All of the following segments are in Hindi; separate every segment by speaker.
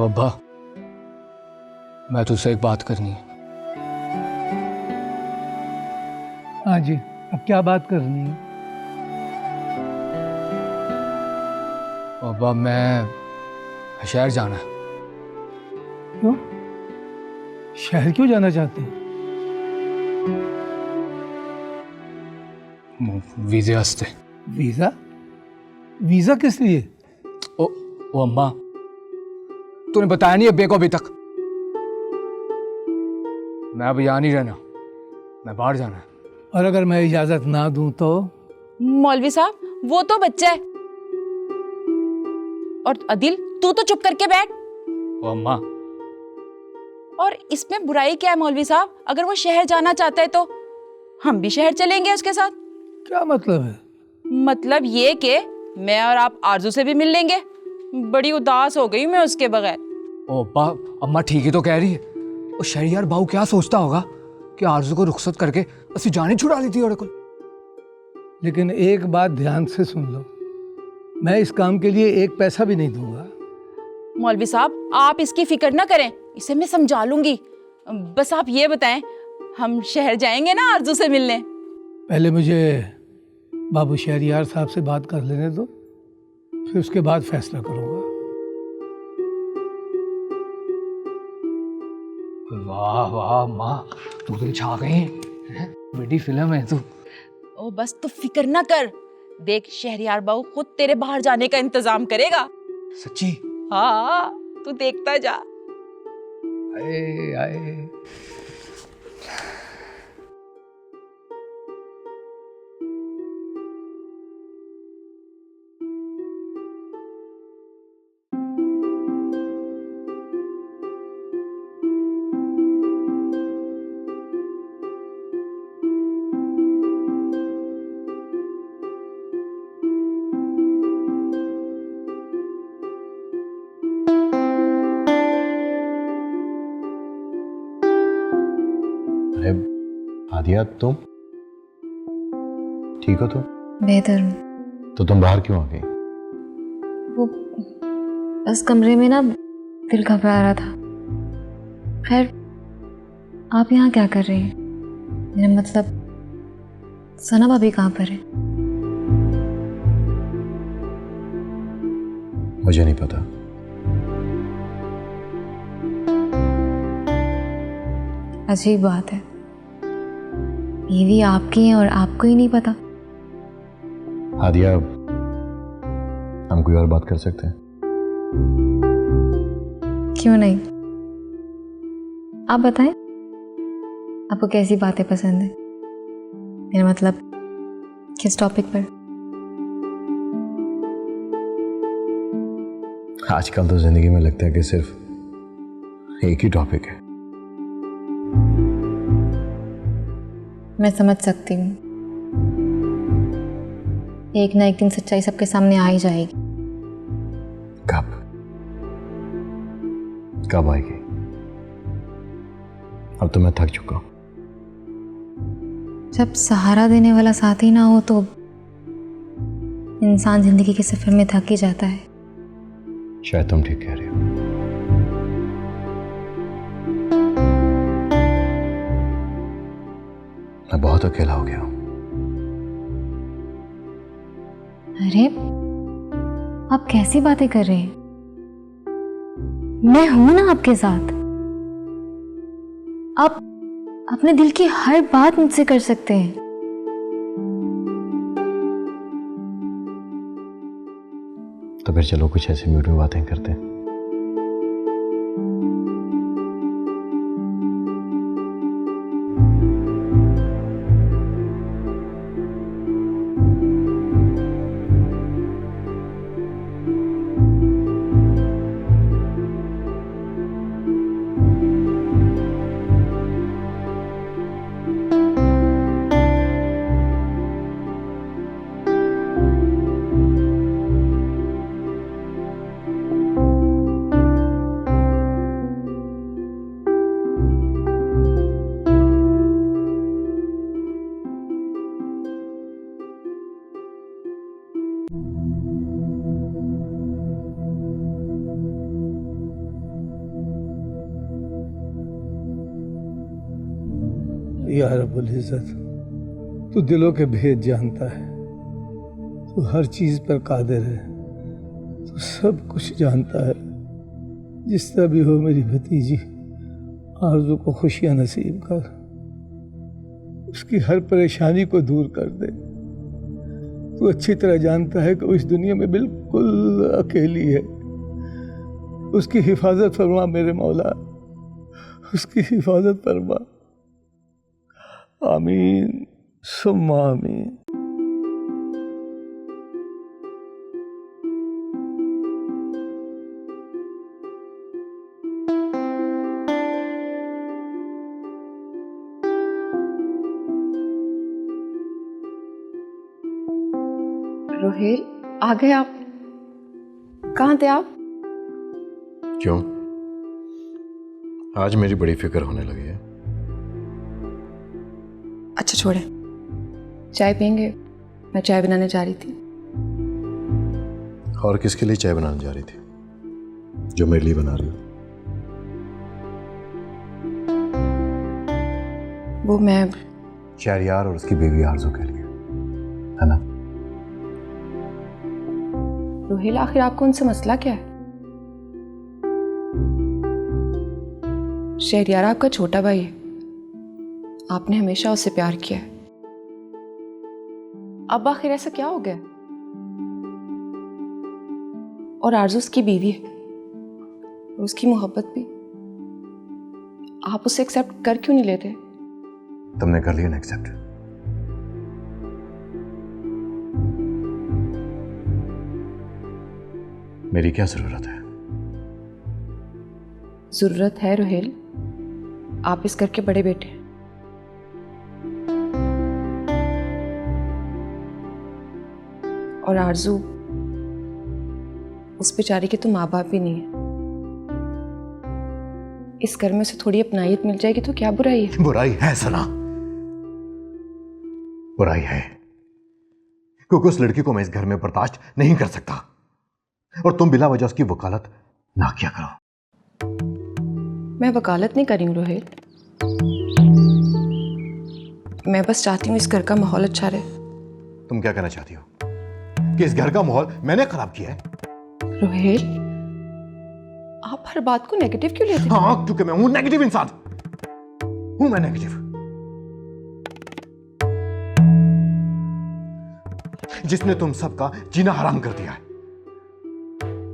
Speaker 1: अब्बा, मैं तुझसे एक बात करनी है।
Speaker 2: हाँ जी, अब क्या बात करनी है?
Speaker 1: अब्बा, मैं शहर जाना है।
Speaker 2: क्यों? शहर क्यों जाना चाहते हैं?
Speaker 1: वीजे वास्ते।
Speaker 2: वीजा? वीजा किस लिए?
Speaker 1: ओ अम्मा, तूने बताया नहीं अब्बे को अभी तक। मैं अब यहाँ नहीं रहना, मैं बाहर जाना है।
Speaker 2: और अगर मैं इजाजत ना दूं तो?
Speaker 3: मौलवी साहब, वो तो बच्चा है। और अदिल, तू तो चुप करके बैठ।
Speaker 1: ओ अम्मा,
Speaker 3: और इसमें बुराई क्या है मौलवी साहब? अगर वो शहर जाना चाहता है तो हम भी शहर चलेंगे उसके साथ।
Speaker 2: क्या मतलब है?
Speaker 3: मतलब ये कि मैं और आप आरजू से भी मिल लेंगे। बड़ी उदास हो गई मैं उसके बगैर।
Speaker 1: ओ अब्बा, अम्मा ठीक ही तो कह रही है। ओ शहरियार बाऊ क्या सोचता होगा कि आरजू को रुखसत करके असि जाने छुड़ा ली थी और को।
Speaker 2: लेकिन एक बात ध्यान से सुन लो, मैं इस काम के लिए एक पैसा भी नहीं दूंगा।
Speaker 3: मौलवी साहब, आप इसकी फिक्र ना करें, इसे मैं समझा लूंगी। बस आप ये बताएं, हम शहर जाएंगे ना आरजू से मिलने?
Speaker 2: पहले मुझे बाबू शहरियार साहब से बात कर लेने दो, फिर उसके बाद फैसला करूंगा।
Speaker 1: वाह वाह माँ, तू तो छा गई हैं? बड़ी फिल्म है तू।
Speaker 3: ओ बस तू फिक्र ना कर, देख शहरियार बाबू खुद तेरे बाहर जाने का इंतजाम करेगा।
Speaker 1: सच्ची?
Speaker 3: हाँ, तू देखता जा।
Speaker 2: आए आए।
Speaker 4: अरे हादिया, तुम ठीक हो? तुम
Speaker 5: बेहतर हूँ।
Speaker 4: तो तुम बाहर क्यों आ गई?
Speaker 5: वो बस कमरे में ना दिल घबरा रहा था। खैर, आप यहाँ क्या कर रही हैं? मेरा मतलब सना भाभी कहाँ पर है?
Speaker 4: मुझे नहीं पता।
Speaker 5: अजीब बात है, बीवी आपकी है और आपको ही नहीं पता।
Speaker 4: हादिया, हम कोई और बात कर सकते हैं?
Speaker 5: क्यों नहीं? आप बताएं, आपको कैसी बातें पसंद है? मेरा मतलब किस टॉपिक पर?
Speaker 4: आजकल तो जिंदगी में लगता है कि सिर्फ एक ही टॉपिक है।
Speaker 5: मैं समझ सकती हूँ, एक ना एक दिन सच्चाई सबके सामने आ ही जाएगी।
Speaker 4: कब? कब आएगी? अब तो मैं थक चुका हूं।
Speaker 5: जब सहारा देने वाला साथी ना हो तो इंसान जिंदगी के सफर में थक ही जाता है।
Speaker 4: शायद तुम ठीक कह रही हो। मैं बहुत अकेला हो गया हूं।
Speaker 5: अरे, आप कैसी बातें कर रहे हैं? मैं हूं ना आपके साथ। आप अपने दिल की हर बात मुझसे कर सकते हैं।
Speaker 4: तो फिर चलो कुछ ऐसी म्यूट में बातें करते हैं।
Speaker 2: या रब्बुल इज़्ज़त, तू दिलों के भेद जानता है, तू हर चीज़ पर कादिर है, तू सब कुछ जानता है। जिस तरह भी हो मेरी भतीजी आरज़ू को खुशियाँ नसीब कर, उसकी हर परेशानी को दूर कर दे। तू अच्छी तरह जानता है कि वो इस दुनिया में बिल्कुल अकेली है। उसकी हिफाजत फरमा मेरे मौला, उसकी हिफाजत फरमा। आमीन सुम्मा आमीन।
Speaker 6: रोहेल, आ गए आप? कहाँ थे आप?
Speaker 4: क्यों? आज मेरी बड़ी फिक्र होने लगी है।
Speaker 6: अच्छा छोड़े, चाय पियेंगे? मैं चाय बनाने जा रही थी।
Speaker 4: और किसके लिए चाय बनाने जा रही थी जो मेरे लिए बना रही हो?
Speaker 6: वो मैं
Speaker 4: शहरयार और उसकी बीवी आरज़ू के लिए, है ना?
Speaker 6: रोहेल, आखिर आपको उनसे मसला क्या है? शहरयार आपका छोटा भाई है, आपने हमेशा उससे प्यार किया है। अब आखिर ऐसा क्या हो गया? और आरज़ू उसकी बीवी है और उसकी मोहब्बत भी। आप उसे एक्सेप्ट कर क्यों नहीं लेते?
Speaker 4: तुमने कर लिया ना एक्सेप्ट? मेरी क्या जरूरत है?
Speaker 6: जरूरत है रोहेल, आप इस घर के बड़े बेटे हैं। और आरज़ू, उस बेचारी के तो माँ बाप भी नहीं है। इस घर में से थोड़ी अपनायत मिल जाएगी तो क्या बुराई है?
Speaker 4: बुराई है सना, बुराई है, क्योंकि उस लड़की को मैं इस घर में बर्दाश्त नहीं कर सकता और तुम बिला वजह उसकी वकालत ना किया करो।
Speaker 6: मैं वकालत नहीं कर रही हूँ रोहेल, मैं बस चाहती हूँ इस घर का माहौल अच्छा रहे।
Speaker 4: तुम क्या कहना चाहती हो कि इस घर का माहौल मैंने खराब किया है?
Speaker 6: रोहेल, आप हर बात को नेगेटिव क्यों लेते हैं?
Speaker 4: हाँ, क्योंकि मैं हूं नेगेटिव इंसान, हूं मैं नेगेटिव, जिसने तुम सबका जीना हराम कर दिया है।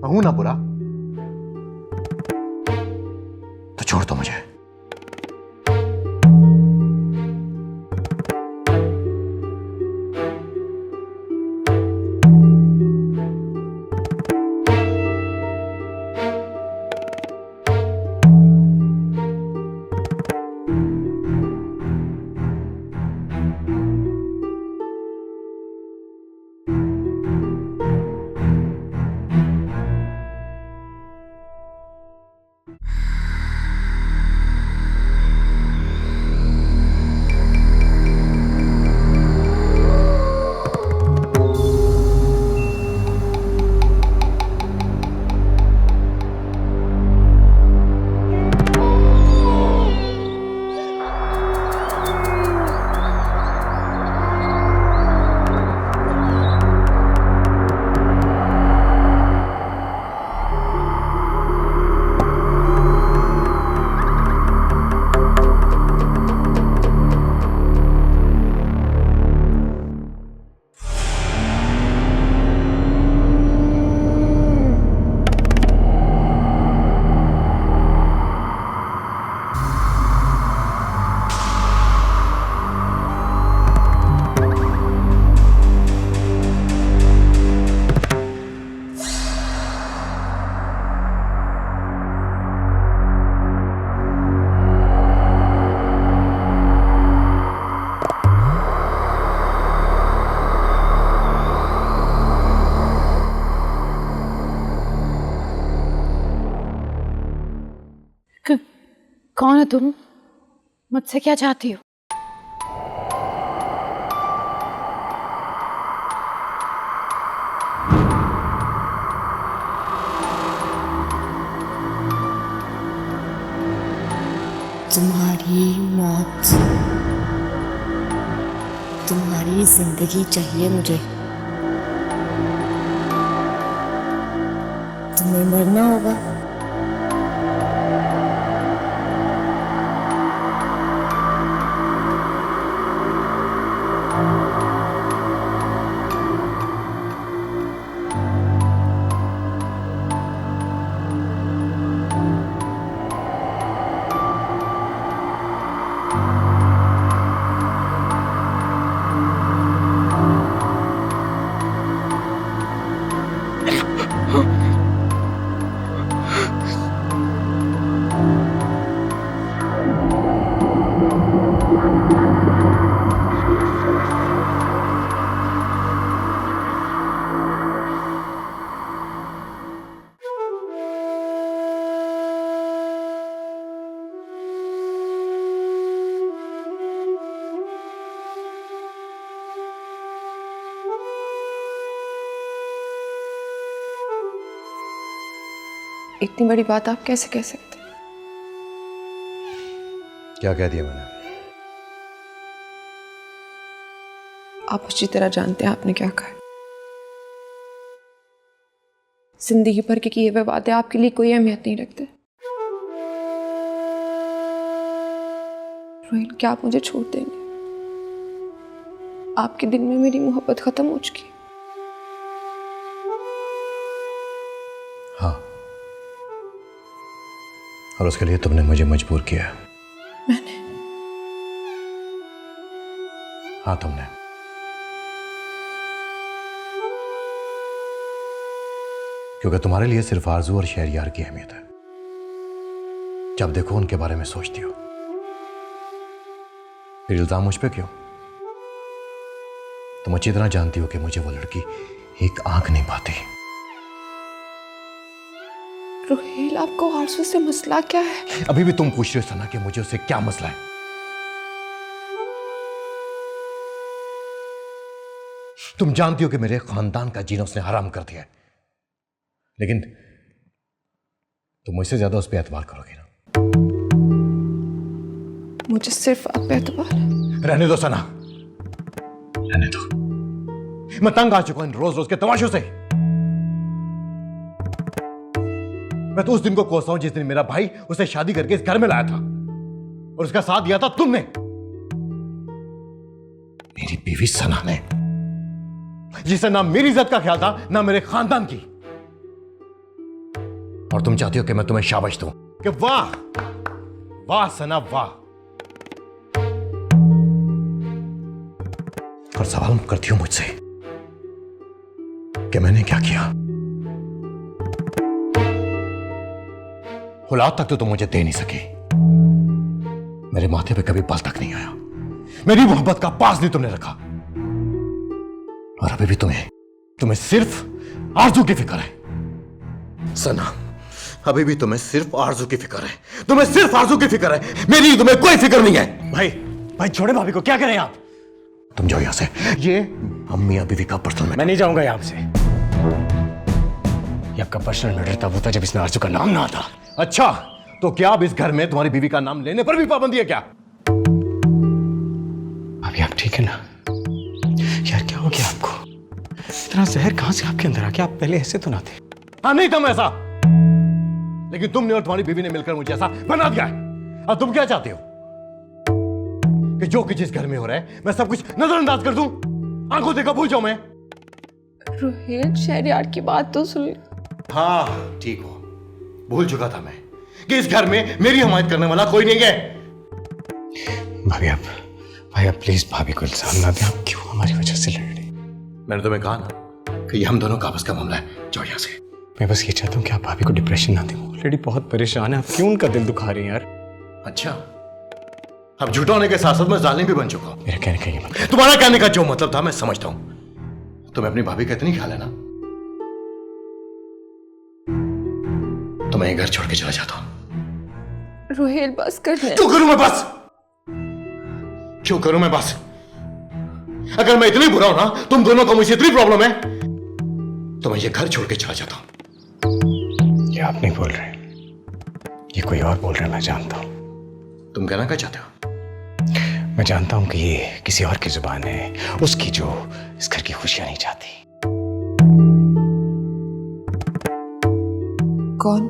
Speaker 4: मैं हूं ना बुरा, तो छोड़ दो मुझे।
Speaker 3: कौन है तुम? मुझसे क्या चाहती हो?
Speaker 7: तुम्हारी मौत पूरी जिंदगी चाहिए मुझे। तुम्हें मरना होगा।
Speaker 6: इतनी बड़ी बात आप कैसे कह सकते?
Speaker 4: क्या कह दिया मैंने?
Speaker 6: आप अच्छी तरह जानते हैं आपने क्या कहा। जिंदगी भर के किए हुए वादे आपके लिए कोई अहमियत नहीं रखते। रोहिल, क्या आप मुझे छोड़ देंगे? आपके दिल में मेरी मोहब्बत खत्म हो चुकी है।
Speaker 4: हाँ, और उसके लिए तुमने मुझे मजबूर किया।
Speaker 6: मैंने?
Speaker 4: हाँ, तुमने। क्योंकि तुम्हारे लिए सिर्फ आरजू और शहरयार की अहमियत है। जब देखो उनके बारे में सोचती हो। फिर इल्जाम मुझ पे क्यों? तुम अच्छी तरह जानती हो कि मुझे वो लड़की एक आंख नहीं पाती।
Speaker 6: रोहिल, आपको आरजू से मसला क्या है?
Speaker 4: अभी भी तुम पूछ रहे हो सना कि मुझे उससे क्या मसला है? तुम जानती हो कि मेरे खानदान का जीना उसने हराम कर दिया है, लेकिन तुम मुझसे ज्यादा उस पर एतबार करोगे ना?
Speaker 6: मुझे सिर्फ आप पे एतबार है।
Speaker 4: रहने दो सना, रहने दो। मैं तंग आ चुका हूं इन रोज रोज के तमाशों से। मैं तो उस दिन को कोसता हूं जिस दिन मेरा भाई उसे शादी करके इस घर में लाया था और उसका साथ दिया था तुमने, मेरी बीवी सना ने, जिसे ना मेरी इज्जत का ख्याल था ना मेरे खानदान की। और तुम चाहती हो कि मैं तुम्हें शाबाश दूं कि वाह वाह सना वाह। और सवाल करती हूं मुझसे कि मैंने क्या किया? औलाद तक तो तुम मुझे दे नहीं सकी। मेरे माथे पे कभी बाल तक नहीं आया। मेरी मोहब्बत का पास नहीं तुमने रखा। और अभी भी तुम्हें सिर्फ आरजू की फिक्र है सना। अभी भी तुम्हें सिर्फ आरजू की फिक्र है। तुम्हें सिर्फ आरजू की फिक्र है। मेरी तुम्हें कोई फिक्र नहीं है।
Speaker 8: भाई छोड़े भाभी को, क्या करें आप?
Speaker 4: तुम जाओ यहां से। ये अम्मी बीवी का पर्सनल मैटर।
Speaker 8: मैं नहीं जाऊंगा यहां से। ये आपका पर्सनल मैटर तब होता जब इसमें आरजू का नाम ना आता।
Speaker 4: अच्छा, तो क्या अब इस घर में तुम्हारी बीवी का नाम लेने पर भी पाबंदी है क्या?
Speaker 8: भाभी आप ठीक है ना? यार क्या हो गया आपको? इतना जहर कहां से आपके अंदर आ गया? आप पहले ऐसे तो ना थे।
Speaker 4: हाँ, नहीं था मैं ऐसा, लेकिन तुमने और तुम्हारी बीवी ने मिलकर मुझे ऐसा बना दिया है। अब तुम क्या चाहते हो कि जो कुछ इस घर में हो रहा है मैं सब कुछ नजरअंदाज कर दूं? आंखों देखा भूल जाऊं मैं?
Speaker 6: रोहिल, शहरयार की बात तो सुन।
Speaker 4: हाँ ठीक हो, भूल चुका था मैं कि इस घर में मेरी हमायत करने वाला कोई नहीं है।
Speaker 8: भाई आप प्लीज भाभी को इल्जाम ना दें। आप क्यों हमारी वजह से लड़ रहे?
Speaker 4: मैंने तुम्हें कहा ना कि ये हम दोनों का आपस का मामला है। जाओ यहां से।
Speaker 8: मैं बस ये चाहता हूँ कि आप भाभी को डिप्रेशन ना दें। ऑलरेडी बहुत परेशान है, आप क्यों उनका दिल दुखा रहे हैं यार?
Speaker 4: अच्छा, अब झूठा होने के साथ साथ मैं जालिम भी बन चुका हूं।
Speaker 8: मेरा कहने का ये मतलब,
Speaker 4: तुम्हारा कहने का जो मतलब था मैं समझता हूं। तुम्हें अपनी भाभी का इतनी ख्याल है ना, तो मैं ये घर छोड़ के चला जाता हूं।
Speaker 6: रोहिल, बस कर ले।
Speaker 4: क्यों करूं मैं बस? क्यों करूं मैं बस? अगर मैं इतनी बुरा हूं ना, तुम दोनों को मुझसे इतनी प्रॉब्लम है, तो मैं ये घर छोड़ के चला जाता हूं।
Speaker 8: ये आप नहीं बोल रहे, ये कोई और बोल रहा है, मैं जानता हूं।
Speaker 4: तुम कहना क्या चाहते हो?
Speaker 8: मैं जानता हूं कि ये किसी और की जुबान है, उसकी जो इस घर की खुशियां नहीं चाहती।
Speaker 6: कौन?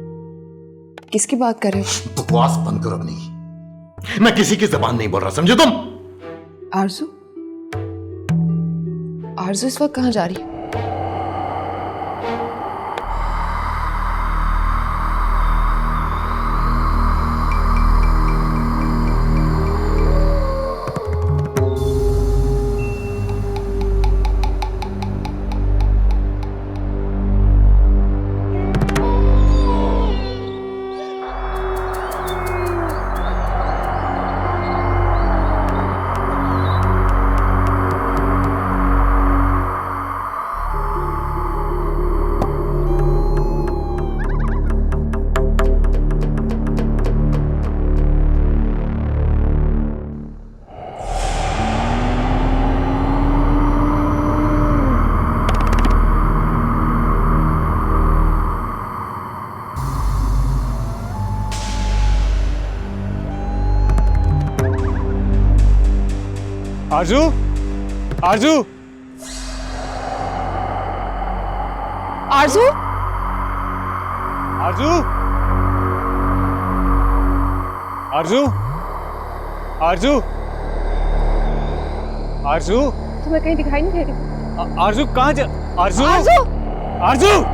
Speaker 6: किसकी बात कर रहे हो?
Speaker 4: बकवास बंद करो अपनी। मैं किसी की जबान नहीं बोल रहा, समझे तुम?
Speaker 6: आरजू? आरजू इस वक्त कहाँ जा रही है?
Speaker 8: आरजू, आरजू,
Speaker 3: आरजू,
Speaker 8: आरजू, आरजू, आरजू, आरजू,
Speaker 6: तुम्हें कहीं दिखाई नहीं दे रही?
Speaker 8: आरजू कहाँ जा? आरजू,
Speaker 3: आरजू,
Speaker 8: आरजू,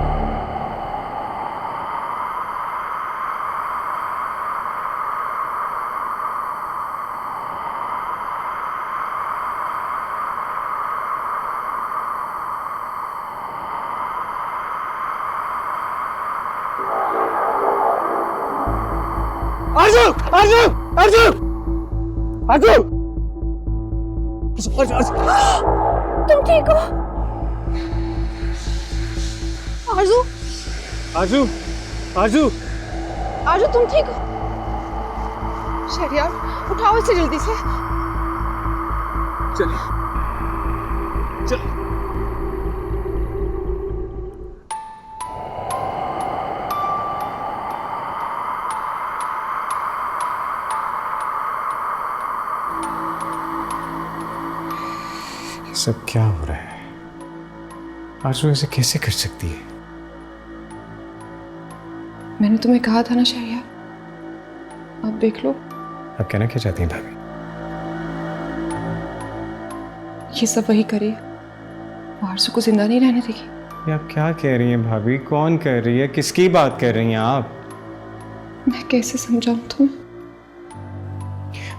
Speaker 8: आरजू, आरजू, आरजू, आरजू,
Speaker 3: तुम ठीक हो? आरजू,
Speaker 8: आरजू, आरजू,
Speaker 6: आरजू तुम ठीक हो? शहरयार, उठाओ इसे जल्दी से।
Speaker 8: चलिए, चल। सब क्या हो रहा है? आरजू ऐसे कैसे कर सकती है?
Speaker 6: मैंने तुम्हें कहा था ना शहरयार, अब देख लो।
Speaker 8: आप कहना क्या चाहती हैं भाभी?
Speaker 6: ये सब वही करे, आरजू को जिंदा नहीं रहने देगी।
Speaker 8: ये आप क्या कह रही हैं भाभी? कौन कर रही है? किसकी बात कर रही हैं आप?
Speaker 6: मैं कैसे समझाऊं तुम्हें?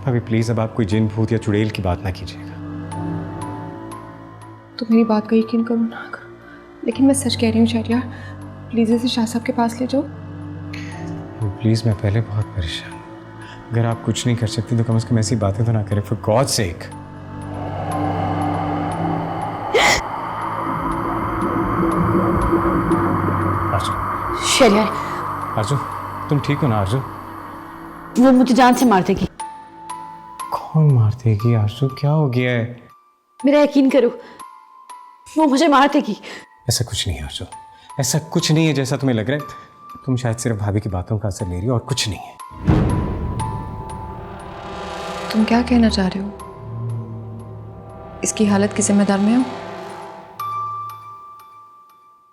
Speaker 8: भाभी प्लीज, अब आप कोई जिन भूत या चुड़ैल की बात ना कीजिएगा।
Speaker 6: तो मेरी बात का यकीन करो ना करो, लेकिन मैं सच कह रही हूँ शहरयार, प्लीज इसे शाह साहब के पास ले जाओ।
Speaker 8: प्लीज, मैं पहले बहुत परेशान हूँ। अगर आप कुछ नहीं कर सकती तो कम से कम ऐसी बातें तो ना करें, फॉर गॉड सेक।
Speaker 3: शहरयार,
Speaker 8: आरजू, तुम ठीक हो ना आरजू?
Speaker 3: वो मुझे जान से मार देगी।
Speaker 8: कौन मार देगी आरजू? क्या हो गया है?
Speaker 3: मेरा यकीन करो, वो मुझे मार देगी।
Speaker 8: ऐसा कुछ नहीं है आरजू, ऐसा कुछ नहीं है जैसा तुम्हें लग रहा है। तुम शायद सिर्फ भाभी की बातों का असर ले रही हो और कुछ नहीं है।
Speaker 6: तुम क्या कहना चाह रहे हो? इसकी हालत की जिम्मेदार मैं हूँ?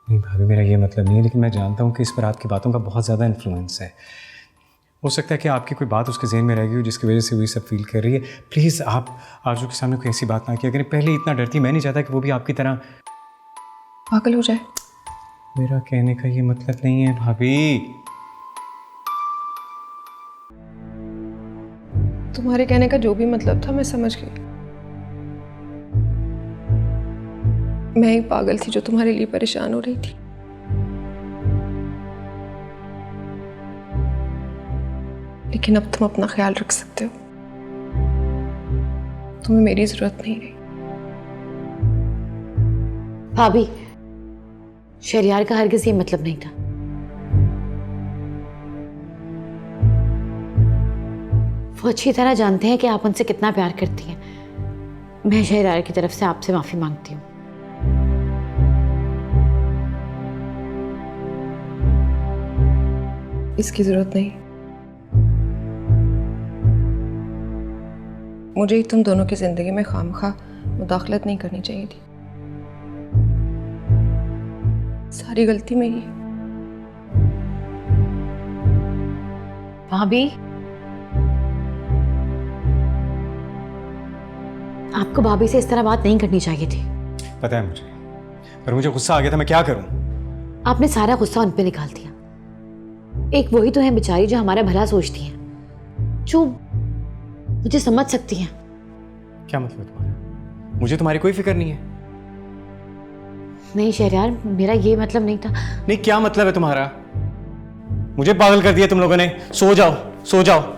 Speaker 8: नहीं भाभी, मेरा ये मतलब नहीं है, लेकिन मैं जानता हूँ कि इस पर आपकी बातों का बहुत ज़्यादा इन्फ्लुएंस है। हो सकता है कि आपकी कोई बात उसके जहन में रह गई हो जिसकी वजह से वो ये सब फील कर रही है। प्लीज़ आप आरजू के सामने कोई ऐसी बात ना किया करें। पहले इतना डरती, मैं नहीं चाहता कि वो भी आपकी तरह
Speaker 6: पागल हो जाए।
Speaker 8: मेरा कहने का ये मतलब नहीं है भाभी।
Speaker 6: तुम्हारे कहने का जो भी मतलब था मैं समझ गई। मैं ही पागल थी जो तुम्हारे लिए परेशान हो रही थी। लेकिन अब तुम अपना ख्याल रख सकते हो, तुम्हें मेरी जरूरत नहीं रही।
Speaker 9: भाभी, शहरयार का हरगिज़ ये मतलब नहीं था। वो अच्छी तरह जानते हैं कि आप उनसे कितना प्यार करती हैं। मैं शहरयार की तरफ से आपसे माफी मांगती हूँ।
Speaker 6: इसकी जरूरत नहीं। मुझे ही तुम दोनों की ज़िंदगी में खामखा मुदाखलत नहीं करनी चाहिए थी। सारी गलती मेरी है।
Speaker 9: भाभी, आपको भाभी से इस तरह बात नहीं करनी चाहिए थी।
Speaker 8: पता है मुझे, पर मुझे गुस्सा आ गया था। मैं क्या करूं?
Speaker 9: आपने सारा गुस्सा उन पे निकाल दिया। एक वही तो है बेचारी जो हमारा भला सोचती है, जो मुझे समझ सकती है।
Speaker 8: क्या मतलब है तुम्हारा? मुझे तुम्हारी कोई फिक्र नहीं है।
Speaker 9: नहीं शहरयार, मेरा ये मतलब नहीं था।
Speaker 8: नहीं, क्या मतलब है तुम्हारा? मुझे पागल कर दिया तुम लोगों ने। सो जाओ, सो जाओ।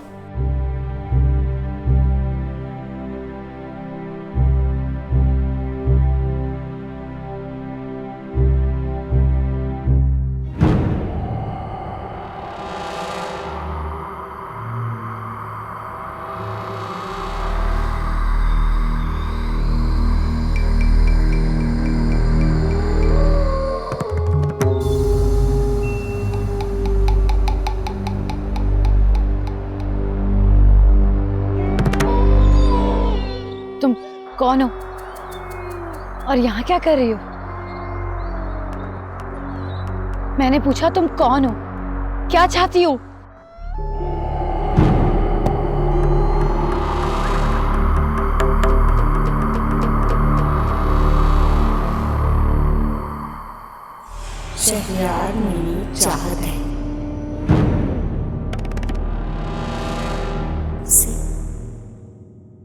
Speaker 9: तुम कौन हो और यहाँ क्या कर रही हो? मैंने पूछा तुम कौन हो, क्या चाहती हो?
Speaker 7: शहरयार मेरी चाहत है।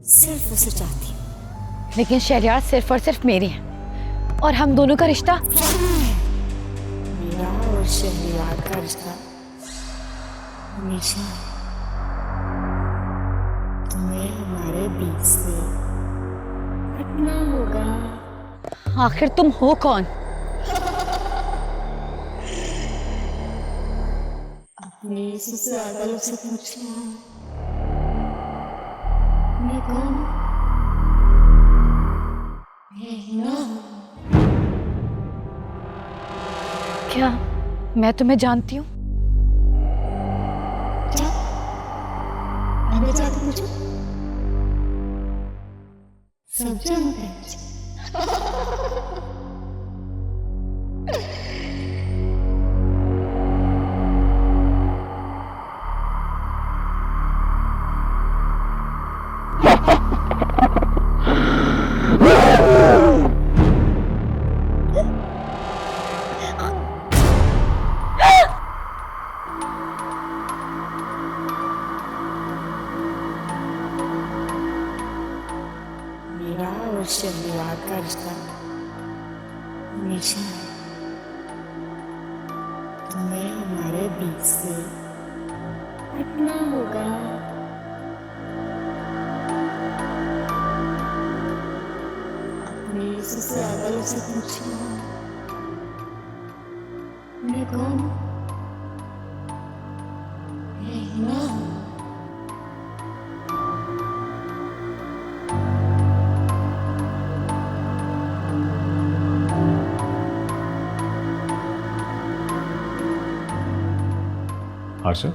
Speaker 7: सिर्फ उसे चाहती हूँ।
Speaker 9: लेकिन शहरयार सिर्फ और सिर्फ मेरी है, और हम दोनों का रिश्ता।
Speaker 7: मेरा और शहरयार का रिश्ता हमेशा तुम्हें हमारे बीच से हटना होगा।
Speaker 9: आखिर तुम हो कौन?
Speaker 7: अपने ससुराल से पूछना मैं कौन हूँ?
Speaker 9: क्या मैं तुम्हें जानती हूँ?
Speaker 7: अंदर जाकर पूछो, सब जानते हैं मुझे। मेरा और शहरयार का रिश्ता हमेशा तुम्हें हमारे बीच से हटना होगा। अपने ससुराल से पूछना मैं कौन हूँ? मैं ना हूँ।
Speaker 8: आरजू,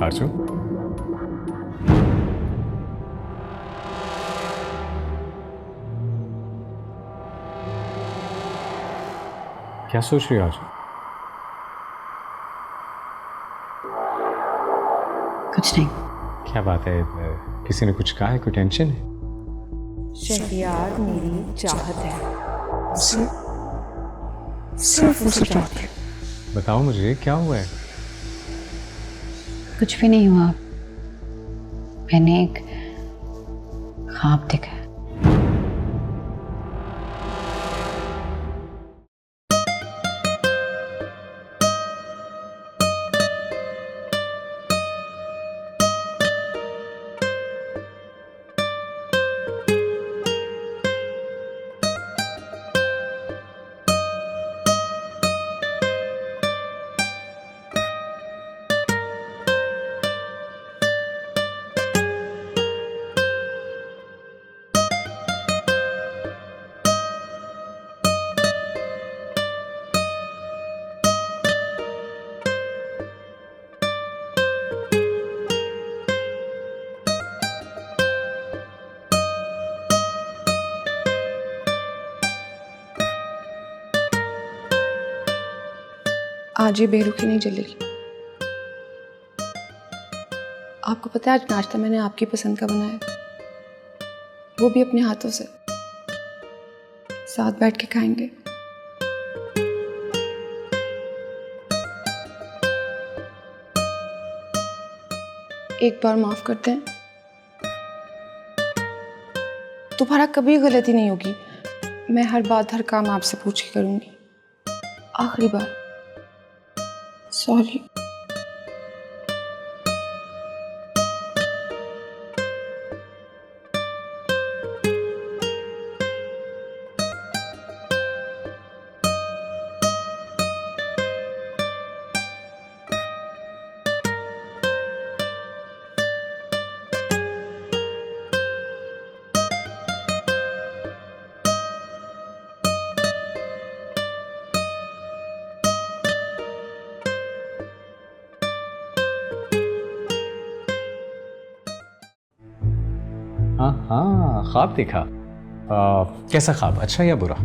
Speaker 8: आरजू, क्या सोच रही हो आरजू?
Speaker 9: कुछ नहीं।
Speaker 8: क्या बात है? किसी ने कुछ कहा है? कोई टेंशन है?
Speaker 6: शहरयार मेरी चाहत है। सिर्फ उसे चाहती हूँ।
Speaker 8: बताओ मुझे, क्या हुआ है?
Speaker 9: कुछ भी नहीं हुआ। मैंने एक ख्वाब देखा है।
Speaker 6: आज ये बेरुखी नहीं चलेगी। आपको पता है आज नाश्ता मैंने आपकी पसंद का बनाया, वो भी अपने हाथों से। साथ बैठ के खाएंगे। एक बार माफ करते हैं, तुम्हारा कभी गलती नहीं होगी। मैं हर बात हर काम आपसे पूछ के करूंगी। आखिरी बार, सॉरी।
Speaker 8: हाँ हाँ, ख्वाब देखा। कैसा ख्वाब, अच्छा या बुरा?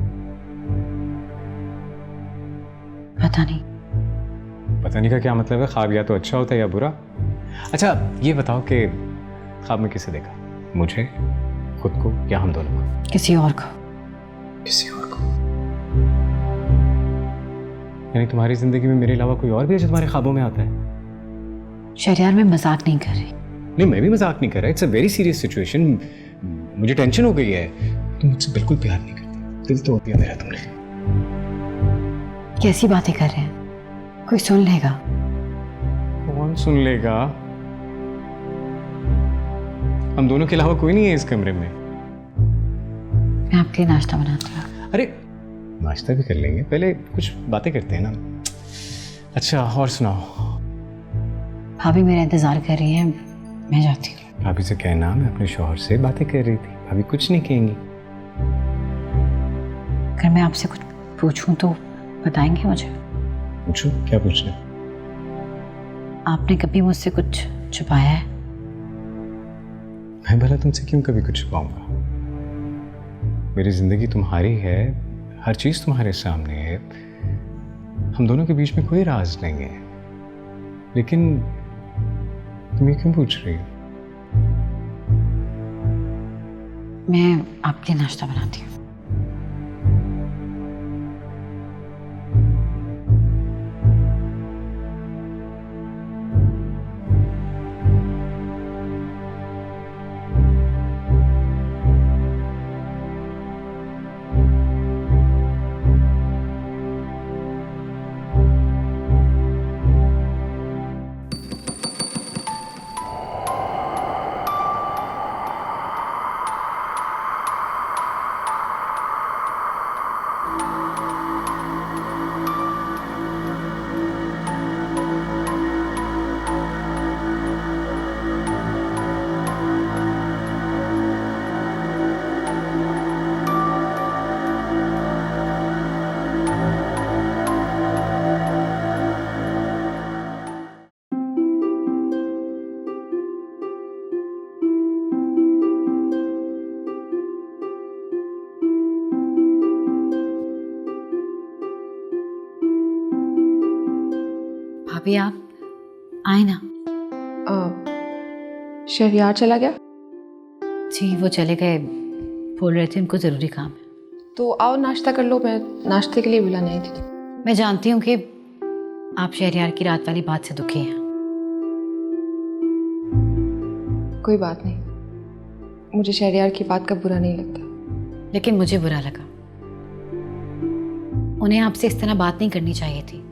Speaker 9: पता नहीं।
Speaker 8: पता नहीं का क्या मतलब है? ख्वाब या तो अच्छा होता है या बुरा। अच्छा ये बताओ कि ख्वाब में किसे देखा? मुझे, खुद को, या हम दोनों को?
Speaker 9: किसी और को।
Speaker 8: किसी और को? यानी तुम्हारी जिंदगी में मेरे अलावा कोई और भी है जो तुम्हारे ख्वाबों में आता है?
Speaker 9: शहरयार, मैं मजाक नहीं कर रही।
Speaker 8: नहीं, मैं भी मजाक नहीं कर रहा। It's a very serious situation. मुझे टेंशन हो गई है। तुम मुझसे बिल्कुल प्यार नहीं करती, दिल तोड़ दिया मेरा तुमने।
Speaker 9: कैसी बातें कर रहे हैं? कोई सुन लेगा।
Speaker 8: कौन सुन लेगा? हम दोनों के अलावा कोई नहीं है इस कमरे में।
Speaker 9: मैं आपके लिए नाश्ता बनाती हूँ।
Speaker 8: अरे नाश्ता भी कर लेंगे, पहले कुछ बातें करते हैं ना। अच्छा और सुनाओ।
Speaker 9: भाभी मेरा इंतजार कर रही है, मैं जाती हूँ।
Speaker 8: भाभी से कहना मैं अपने शौहर से बातें कर रही थी। भाभी कुछ नहीं कहेंगी।
Speaker 9: अगर मैं आपसे कुछ पूछूं तो बताएंगे मुझे?
Speaker 8: पूछो, क्या पूछना?
Speaker 9: आपने कभी मुझसे कुछ छुपाया है?
Speaker 8: मैं भला तुमसे क्यों कभी कुछ छुपाऊंगा? मेरी जिंदगी तुम्हारी है, हर चीज तुम्हारे सामने है। हम दोनों के बीच में कोई राज नहीं है। लेकिन तुम ये क्यों पूछ रही हो?
Speaker 9: मैं आपके लिए नाश्ता बनाती हूँ। भाभी आप आए ना।
Speaker 6: शहरयार चला गया?
Speaker 9: जी वो चले गए, बोल रहे थे उनको ज़रूरी काम है।
Speaker 6: तो आओ नाश्ता कर लो, मैं नाश्ते के लिए बुलाने आई थी।
Speaker 9: मैं जानती हूँ कि आप शहरयार की रात वाली बात से दुखी हैं।
Speaker 6: कोई बात नहीं, मुझे शहरयार की बात का बुरा नहीं लगता।
Speaker 9: लेकिन मुझे बुरा लगा। उन्हें आपसे इस तरह बात नहीं करनी चाहिए थी।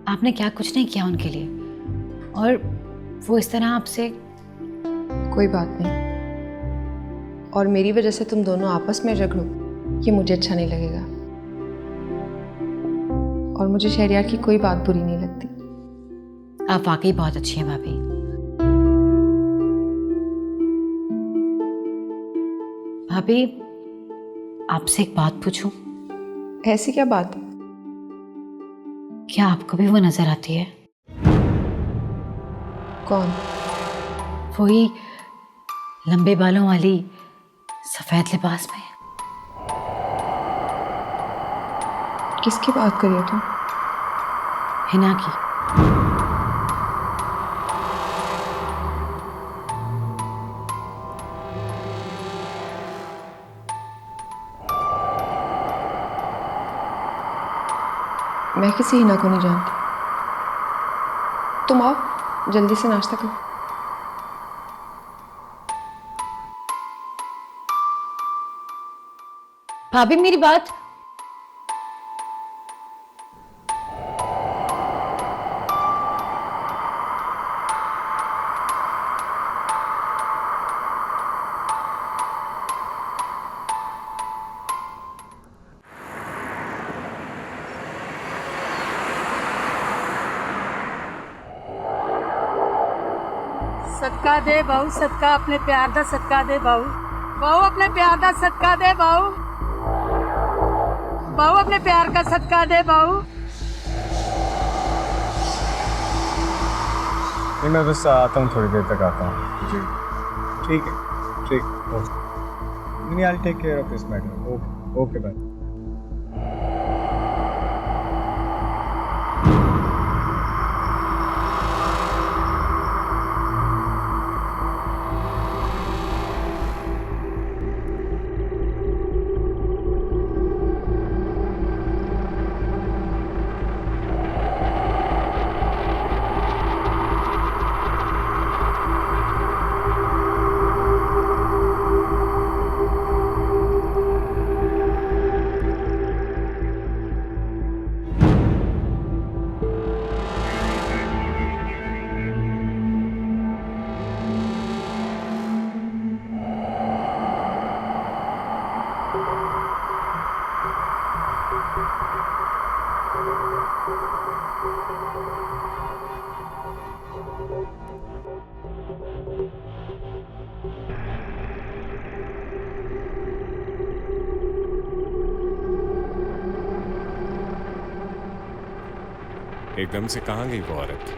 Speaker 9: आपने क्या कुछ नहीं किया उनके लिए, और वो इस तरह आपसे।
Speaker 6: कोई बात नहीं, और मेरी वजह से तुम दोनों आपस में झगड़ो, ये मुझे अच्छा नहीं लगेगा। और मुझे शहरयार की कोई बात बुरी नहीं लगती।
Speaker 9: आप वाकई बहुत अच्छी हैं भाभी। भाभी आपसे एक बात पूछूं?
Speaker 6: ऐसी क्या बात है?
Speaker 9: क्या आपको भी वो नजर आती है?
Speaker 6: कौन?
Speaker 9: वही लंबे बालों वाली, सफेद लिबास में।
Speaker 6: किसकी बात कर रही हो तुम?
Speaker 9: हिना की।
Speaker 6: मैं किसी हिना को नहीं जानती। तुम आओ, जल्दी से नाश्ता करो।
Speaker 9: भाभी मेरी बात।
Speaker 10: सदका दे बहू, सदका अपने प्यार दा सदका दे बहू। बहू अपने प्यार दा सदका दे बहू। बहू अपने प्यार का सदका दे बहू।
Speaker 8: नहीं, मैं बस आता हूँ, थोड़ी देर तक आता हूँ। जी ठीक है, ठीक, ओके। नहीं, I take care of this matter. Okay okay, bye.
Speaker 11: एकदम से कहाँ गई वो औरत?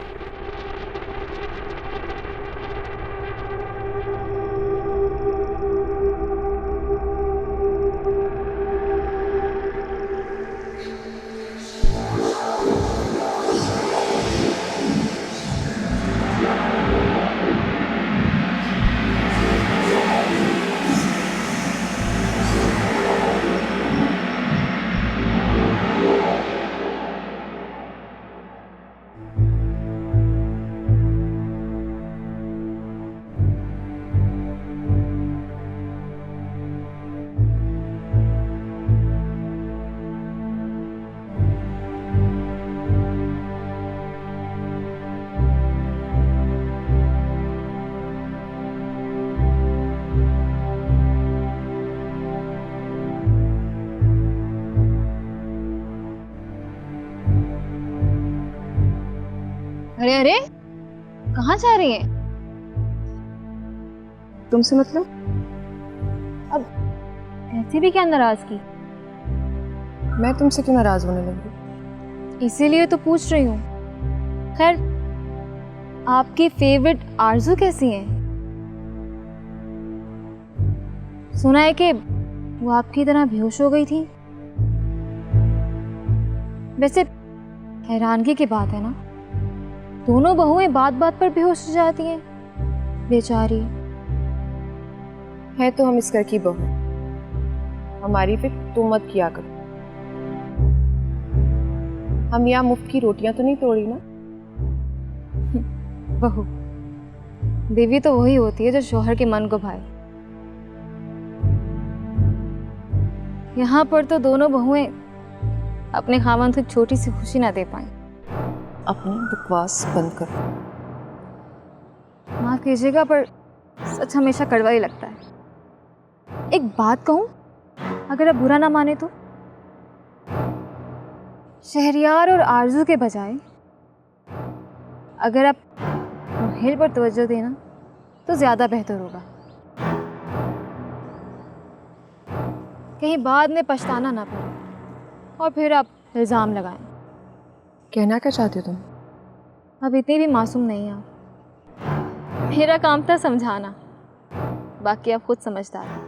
Speaker 5: अरे अरे, कहाँ जा रही है?
Speaker 6: तुमसे मतलब?
Speaker 5: अब ऐसे भी क्या नाराजगी?
Speaker 6: मैं तुमसे क्यों नाराज होने लगी?
Speaker 5: इसीलिए तो पूछ रही हूँ। खैर, आपकी फेवरेट आरजू कैसी है? सुना है कि वो आपकी तरह बेहोश हो गई थी। वैसे हैरानगी की बात है ना, दोनों बहुएं बात बात पर बेहोश हो जाती हैं, बेचारी।
Speaker 6: है तो हम इस घर की बहू, हमारी फिक्र तुम मत किया करो। हम यहाँ मुफ्त की रोटियां तो नहीं तोड़ी ना।
Speaker 5: बहू, बीवी तो वही होती है जो शौहर के मन को भाए। यहाँ पर तो दोनों बहुएं अपने खामन को एक छोटी सी खुशी ना दे पाई।
Speaker 6: अपनी बकवास बंद करो।
Speaker 5: माफ कीजिएगा, पर सच हमेशा कड़वा ही लगता है। एक बात कहूँ, अगर आप बुरा ना माने तो, शहरियार और आरजू के बजाय अगर आप मुहिल पर तवज्जो देना तो ज़्यादा बेहतर होगा। कहीं बाद में पछताना ना पड़े और फिर आप इल्ज़ाम लगाएं।
Speaker 6: कहना क्या चाहते हो तुम?
Speaker 5: अब इतनी भी मासूम नहीं आप। मेरा काम था समझाना, बाकी आप खुद समझदार हैं।